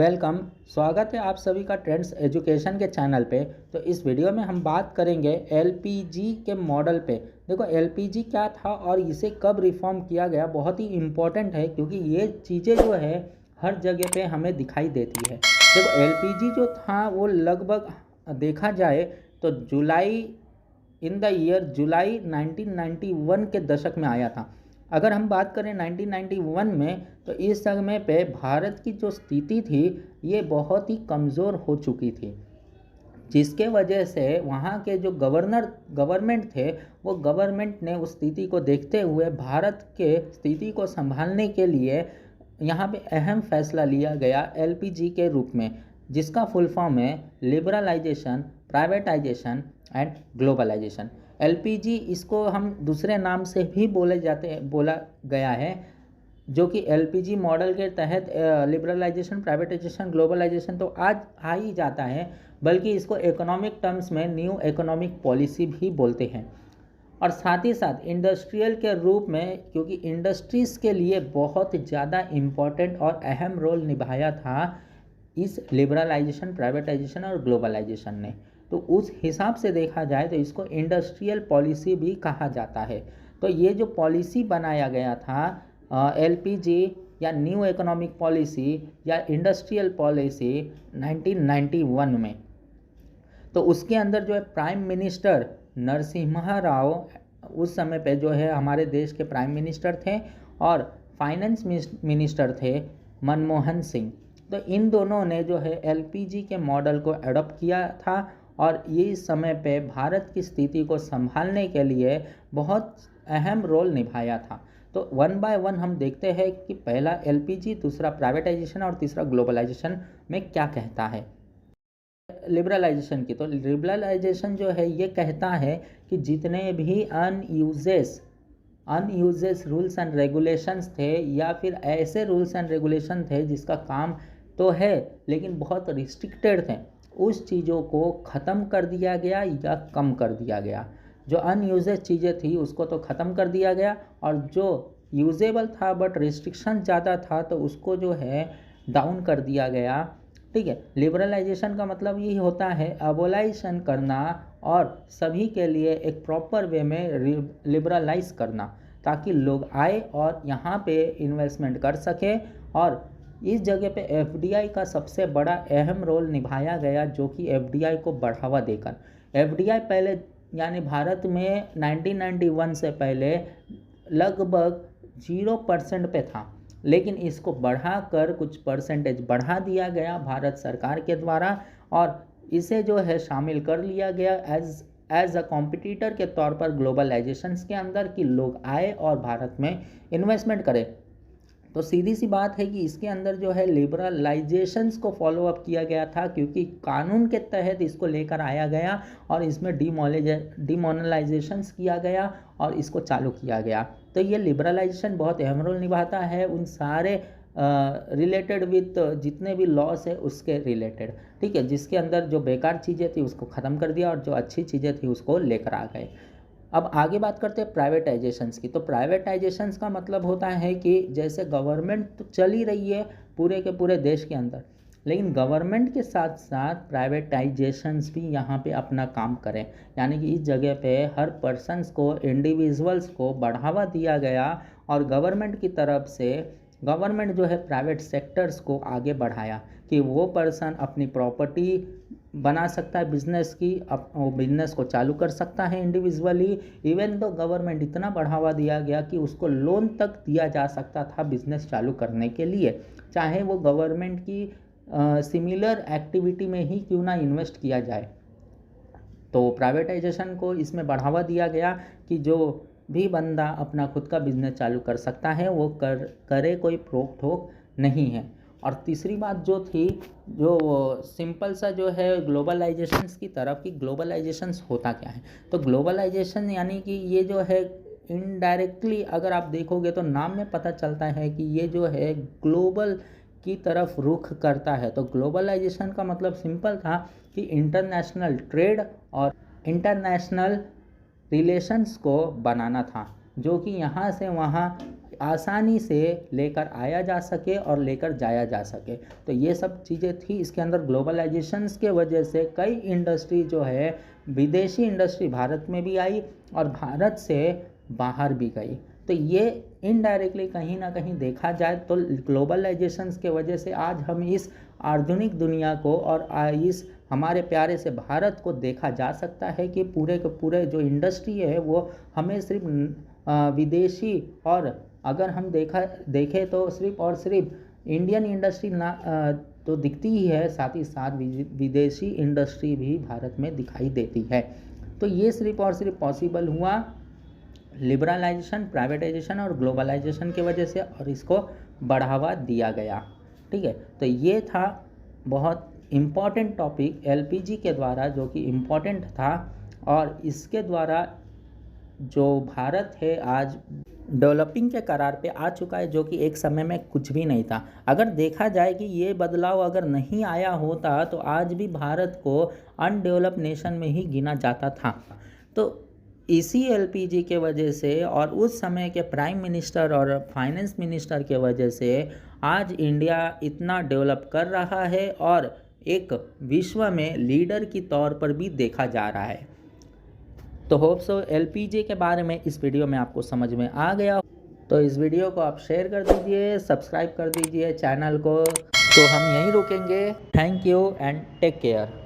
Welcome. स्वागत है आप सभी का ट्रेंड्स एजुकेशन के चैनल पे। तो इस वीडियो में हम बात करेंगे एलपीजी के मॉडल पे। देखो एलपीजी क्या था और इसे कब रिफॉर्म किया गया, बहुत ही इम्पोर्टेंट है क्योंकि ये चीज़ें जो है हर जगह पे हमें दिखाई देती है। देखो एलपीजी जो था वो लगभग देखा जाए तो जुलाई 1991 के दशक में आया था। अगर हम बात करें 1991 में, तो इस समय पे भारत की जो स्थिति थी ये बहुत ही कमज़ोर हो चुकी थी, जिसके वजह से वहाँ के जो गवर्नमेंट थे वो गवर्नमेंट ने उस स्थिति को देखते हुए भारत के स्थिति को संभालने के लिए यहाँ पे अहम फैसला लिया गया एलपीजी के रूप में, जिसका फुल फॉर्म है liberalisation, privatisation and globalisation. LPG इसको हम दूसरे नाम से भी बोला गया है, जो कि एलपीजी मॉडल के तहत लिबरलाइजेशन, प्राइवेटाइजेशन, ग्लोबलाइजेशन तो आज आ ही जाता है, बल्कि इसको इकोनॉमिक टर्म्स में न्यू इकोनॉमिक पॉलिसी भी बोलते हैं। और साथ ही साथ इंडस्ट्रियल के रूप में, क्योंकि इंडस्ट्रीज़ के लिए बहुत ज़्यादा इम्पॉर्टेंट और अहम रोल निभाया था इस लिबरलाइजेशन, प्राइवेटाइजेशन और ग्लोबलाइजेशन ने, तो उस हिसाब से देखा जाए तो इसको इंडस्ट्रियल पॉलिसी भी कहा जाता है। तो ये जो पॉलिसी बनाया गया था एलपीजी या न्यू इकोनॉमिक पॉलिसी या इंडस्ट्रियल पॉलिसी 1991 में, तो उसके अंदर जो है प्राइम मिनिस्टर नरसिम्हा राव उस समय पे जो है हमारे देश के प्राइम मिनिस्टर थे, और फाइनेंस मिनिस्टर थे मनमोहन सिंह। तो इन दोनों ने जो है एलपीजी के मॉडल को अडॉप्ट किया था, और ये इस समय पे भारत की स्थिति को संभालने के लिए बहुत अहम रोल निभाया था। तो वन बाय वन हम देखते हैं कि पहला एलपीजी, दूसरा प्राइवेटाइजेशन और तीसरा ग्लोबलाइजेशन में क्या कहता है। लिबरलाइजेशन की, तो लिबरलाइजेशन जो है ये कहता है कि जितने भी अनयूजेस रूल्स एंड रेगुलेशंस थे, या फिर ऐसे रूल्स एंड रेगुलेशन थे जिसका काम तो है लेकिन बहुत रिस्ट्रिक्टेड थे, उस चीज़ों को ख़त्म कर दिया गया या कम कर दिया गया। जो अनयूजेस चीज़ें थी उसको तो ख़त्म कर दिया गया, और जो यूजेबल था बट रिस्ट्रिक्शन ज़्यादा था तो उसको जो है डाउन कर दिया गया। ठीक है, लिबरलाइजेशन का मतलब यही होता है अबोलाइजेशन करना और सभी के लिए एक प्रॉपर वे में लिबरलाइज करना, ताकि लोग आए और यहाँ पे इन्वेस्टमेंट कर सके। और इस जगह पे एफडीआई का सबसे बड़ा अहम रोल निभाया गया, जो कि एफडीआई को बढ़ावा देकर। एफडीआई पहले यानी भारत में 1991 से पहले लगभग 0% पे था, लेकिन इसको बढ़ाकर कुछ परसेंटेज बढ़ा दिया गया भारत सरकार के द्वारा, और इसे जो है शामिल कर लिया गया एज अ कॉम्पिटिटर के तौर पर ग्लोबलाइजेशन के अंदर, कि लोग आए और भारत में इन्वेस्टमेंट करें। तो सीधी सी बात है कि इसके अंदर जो है लिबरलाइजेशंस को फॉलो अप किया गया था, क्योंकि कानून के तहत इसको लेकर आया गया और इसमें डिमोनलाइजेशंस किया गया और इसको चालू किया गया। तो ये लिबरलाइजेशन बहुत अहम रोल निभाता है उन सारे रिलेटेड विथ जितने भी लॉस है उसके रिलेटेड। ठीक है, जिसके अंदर जो बेकार चीज़ें थी उसको ख़त्म कर दिया और जो अच्छी चीज़ें थी उसको लेकर आ गए। अब आगे बात करते हैं प्राइवेटाइजेशंस की। तो प्राइवेटाइजेशंस का मतलब होता है कि जैसे गवर्नमेंट तो चल ही रही है पूरे के पूरे देश के अंदर, लेकिन गवर्नमेंट के साथ साथ प्राइवेटाइजेशंस भी यहाँ पे अपना काम करें, यानी कि इस जगह पे हर पर्सन्स को, इंडिविजुअल्स को बढ़ावा दिया गया, और गवर्नमेंट की तरफ से गवर्नमेंट जो है प्राइवेट सेक्टर्स को आगे बढ़ाया कि वो पर्सन अपनी प्रॉपर्टी बना सकता है बिजनेस की, वो बिजनेस को चालू कर सकता है इंडिविजुअली। इवन तो गवर्नमेंट इतना बढ़ावा दिया गया कि उसको लोन तक दिया जा सकता था बिजनेस चालू करने के लिए, चाहे वो गवर्नमेंट की सिमिलर एक्टिविटी में ही क्यों ना इन्वेस्ट किया जाए। तो प्राइवेटाइजेशन को इसमें बढ़ावा दिया गया कि जो भी बंदा अपना खुद का बिजनेस चालू कर सकता है वो करे, कोई रोक ठोक नहीं है। और तीसरी बात जो थी, जो सिंपल सा जो है ग्लोबलाइजेशंस की तरफ, कि ग्लोबलाइजेशंस होता क्या है। तो ग्लोबलाइजेशन यानी कि ये जो है इनडायरेक्टली अगर आप देखोगे तो नाम में पता चलता है कि ये जो है ग्लोबल की तरफ रुख करता है। तो ग्लोबलाइजेशन का मतलब सिंपल था कि इंटरनेशनल ट्रेड और इंटरनेशनल रिलेशंस को बनाना था, जो कि यहाँ से वहाँ आसानी से लेकर आया जा सके और लेकर जाया जा सके। तो ये सब चीज़ें थी। इसके अंदर ग्लोबलाइजेशंस के वजह से कई इंडस्ट्री जो है, विदेशी इंडस्ट्री भारत में भी आई और भारत से बाहर भी गई। तो ये इनडायरेक्टली कहीं ना कहीं देखा जाए तो ग्लोबलाइजेशंस के वजह से आज हम इस आधुनिक दुनिया को और इस हमारे प्यारे से भारत को देखा जा सकता है कि पूरे के पूरे जो इंडस्ट्री है वो हमें सिर्फ विदेशी, और अगर हम देखें तो सिर्फ और सिर्फ इंडियन इंडस्ट्री ना तो दिखती ही है, साथ ही साथ विदेशी इंडस्ट्री भी भारत में दिखाई देती है। तो ये सिर्फ और सिर्फ पॉसिबल हुआ लिबरलाइजेशन, प्राइवेटाइजेशन और ग्लोबलाइजेशन की वजह से, और इसको बढ़ावा दिया गया। ठीक है, तो ये था बहुत इम्पॉर्टेंट टॉपिक एलपीजी के द्वारा, जो कि इम्पॉर्टेंट था, और इसके द्वारा जो भारत है आज डेवलपिंग के करार पे आ चुका है, जो कि एक समय में कुछ भी नहीं था। अगर देखा जाए कि ये बदलाव अगर नहीं आया होता तो आज भी भारत को अनडेवलप नेशन में ही गिना जाता था। तो इसी एलपीजी के वजह से और उस समय के प्राइम मिनिस्टर और फाइनेंस मिनिस्टर के वजह से आज इंडिया इतना डेवलप कर रहा है और एक विश्व में लीडर की तौर पर भी देखा जा रहा है। तो होप सो एलपीजी के बारे में इस वीडियो में आपको समझ में आ गया। तो इस वीडियो को आप शेयर कर दीजिए, सब्सक्राइब कर दीजिए चैनल को। तो हम यहीं रुकेंगे। Thank you and take care.